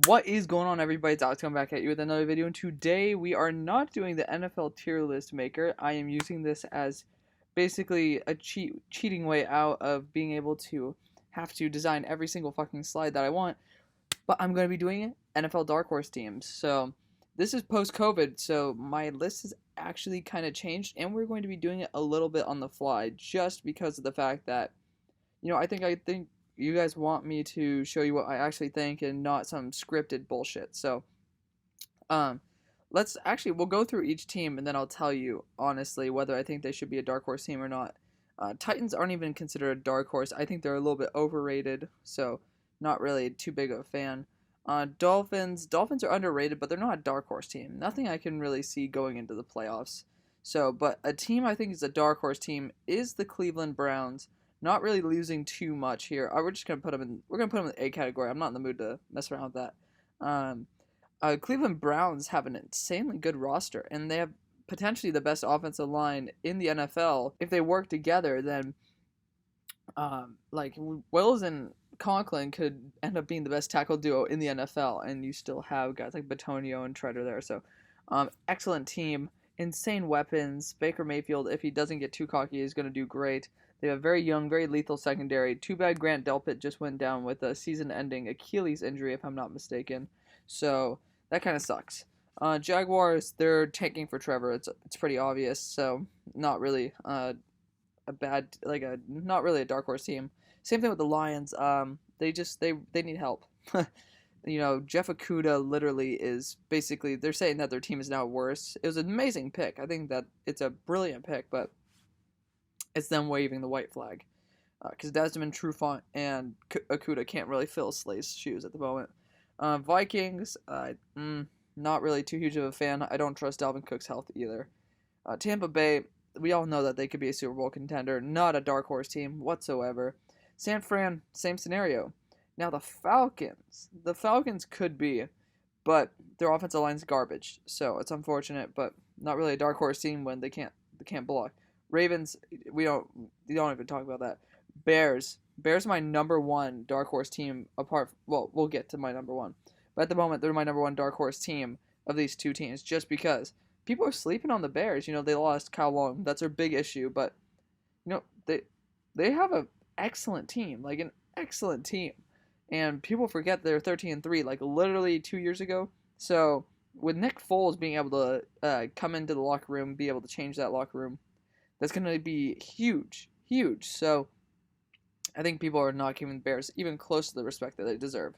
What is going on, everybody? It's Alex coming back at you with another video, and today we are not doing the NFL tier list maker. I am using this as basically a cheating way out of being able to have to design every single fucking slide that I want, but I'm going to be doing it NFL Dark Horse teams. So this is post-COVID, so my list has actually kind of changed, and we're going to be doing it a little bit on the fly just because of the fact that, I think you guys want me to show you what I actually think and not some scripted bullshit. So, um, we'll go through each team and then I'll tell you honestly whether I think they should be a dark horse team or not. Titans aren't even considered a dark horse. I think they're a little bit overrated, so not really too big of a fan. Dolphins are underrated, but they're not a dark horse team. Nothing I can really see going into the playoffs. So, but a team I think is a dark horse team is the Cleveland Browns. Not really losing too much here. We're just gonna put them in. We're gonna put them in the A category. I'm not in the mood to mess around with that. Um, Cleveland Browns have an insanely good roster, and they have potentially the best offensive line in the NFL. If they work together, then like Wills and Conklin could end up being the best tackle duo in the NFL, and you still have guys like Batonio and Treader there. So, excellent team, insane weapons. Baker Mayfield, if he doesn't get too cocky, is going to do great. They have a very young, very lethal secondary. Too bad Grant Delpit just went down with a season-ending Achilles injury, if I'm not mistaken. So that kind of sucks. Jaguars, they're tanking for Trevor. It's pretty obvious. So not really a bad not really a dark horse team. Same thing with the Lions. They need help. Jeff Okudah literally is basically, they're saying that their team is now worse. It was an amazing pick. I think that it's a brilliant pick, but it's them waving the white flag because Desmond Trufant and Okudah can't really fill Slay's shoes at the moment. Vikings, not really too huge of a fan. I don't trust Dalvin Cook's health either. Tampa Bay, we all know that they could be a Super Bowl contender, not a dark horse team whatsoever. San Fran, same scenario. Now the Falcons could be, but their offensive line's garbage, so it's unfortunate, but not really a dark horse team when they can't block. Ravens, we don't even talk about that. Bears are my number one dark horse team well, we'll get to my number one. But at the moment, they're my number one dark horse team of these two teams just because people are sleeping on the Bears. They lost Kyle Long. That's their big issue, but they have an excellent team, like an excellent team. And people forget they're 13-3, like literally 2 years ago. So with Nick Foles being able to come into the locker room, be able to change that locker room, that's going to be huge, huge. So I think people are not giving the Bears even close to the respect that they deserve.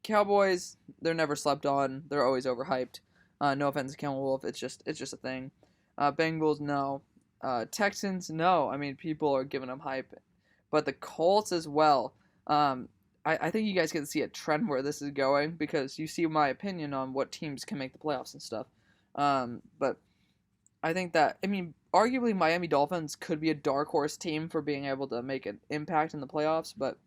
Cowboys, they're never slept on. They're always overhyped. No offense to Kellen Wolf, it's just a thing. Bengals, no. Texans, no. I mean, people are giving them hype, but the Colts as well. I think you guys can see a trend where this is going because you see my opinion on what teams can make the playoffs and stuff. But I think that, arguably Miami Dolphins could be a dark horse team for being able to make an impact in the playoffs, but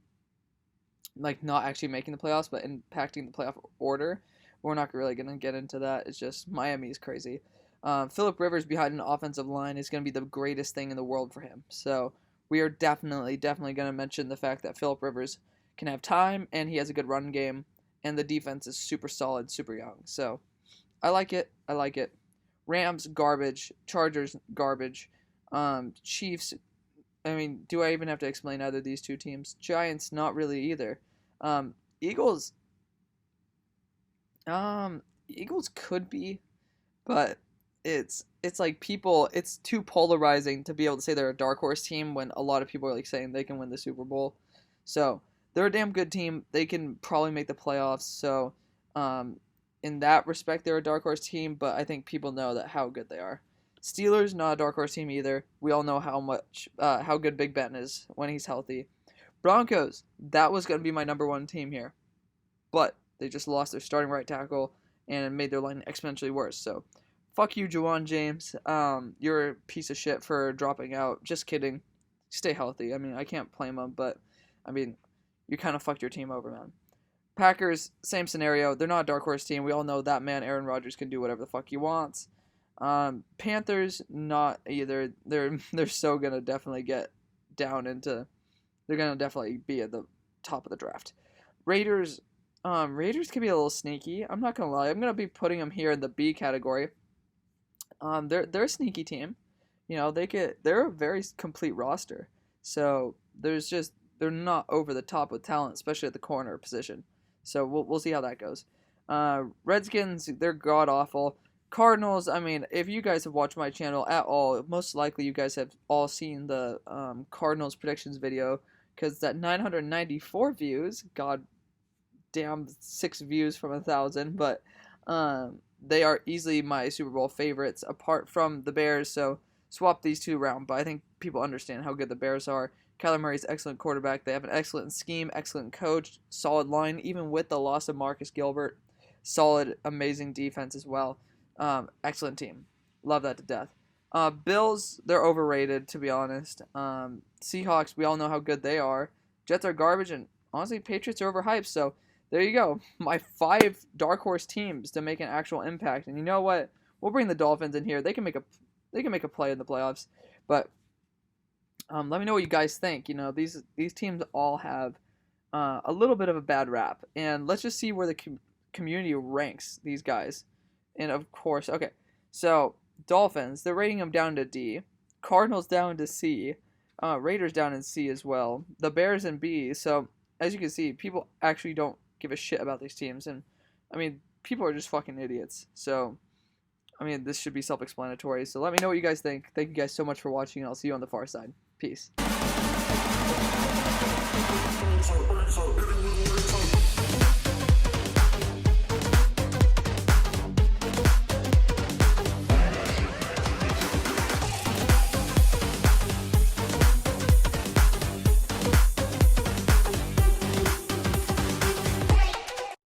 like not actually making the playoffs, but impacting the playoff order. We're not really going to get into that. It's just Miami is crazy. Phillip Rivers behind an offensive line is going to be the greatest thing in the world for him. So we are definitely going to mention the fact that Phillip Rivers can have time and he has a good run game, and the defense is super solid, super young. So I like it. Rams, garbage. Chargers, garbage. Chiefs, do I even have to explain either of these two teams? Giants, not really either. Eagles, Eagles could be, but it's like it's too polarizing to be able to say they're a dark horse team when a lot of people are like saying they can win the Super Bowl. So they're a damn good team. They can probably make the playoffs. So, in that respect, they're a dark horse team, but I think people know that how good they are. Steelers, not a dark horse team either. We all know how good Big Ben is when he's healthy. Broncos, that was going to be my number one team here, but they just lost their starting right tackle and it made their line exponentially worse. So, fuck you, Juwan James. You're a piece of shit for dropping out. Just kidding. Stay healthy. I can't blame him, but you kind of fucked your team over, man. Packers, same scenario. They're not a dark horse team. We all know that man, Aaron Rodgers, can do whatever the fuck he wants. Panthers, not either. They're so gonna definitely get down into. They're gonna definitely be at the top of the draft. Raiders, Raiders can be a little sneaky. I'm not gonna lie. I'm gonna be putting them here in the B category. They're a sneaky team. You know, they're a very complete roster. So they're not over the top with talent, especially at the corner position. So we'll see how that goes. Redskins, they're god awful. Cardinals, I mean, if you guys have watched my channel at all, most likely you guys have all seen the Cardinals predictions video, because that 994 views, god damn, 6 views from 1,000, but they are easily my Super Bowl favorites apart from the Bears. So swap these two around, but I think people understand how good the Bears are. Kyler Murray's excellent quarterback. They have an excellent scheme, excellent coach, solid line, even with the loss of Marcus Gilbert. Solid, amazing defense as well. Excellent team. Love that to death. Bills, they're overrated, to be honest. Seahawks, we all know how good they are. Jets are garbage, and honestly, Patriots are overhyped. So there you go. My 5 dark horse teams to make an actual impact. And you know what? We'll bring the Dolphins in here. They can make a play in the playoffs. But let me know what you guys think. You know, these teams all have a little bit of a bad rap, and let's just see where the community ranks these guys. And of course, okay, so Dolphins, they're rating them down to D. Cardinals down to C. Raiders down in C as well. The Bears in B. So as you can see, people actually don't give a shit about these teams, and I mean, people are just fucking idiots. So I mean, this should be self-explanatory. So let me know what you guys think. Thank you guys so much for watching, and I'll see you on the far side. Peace.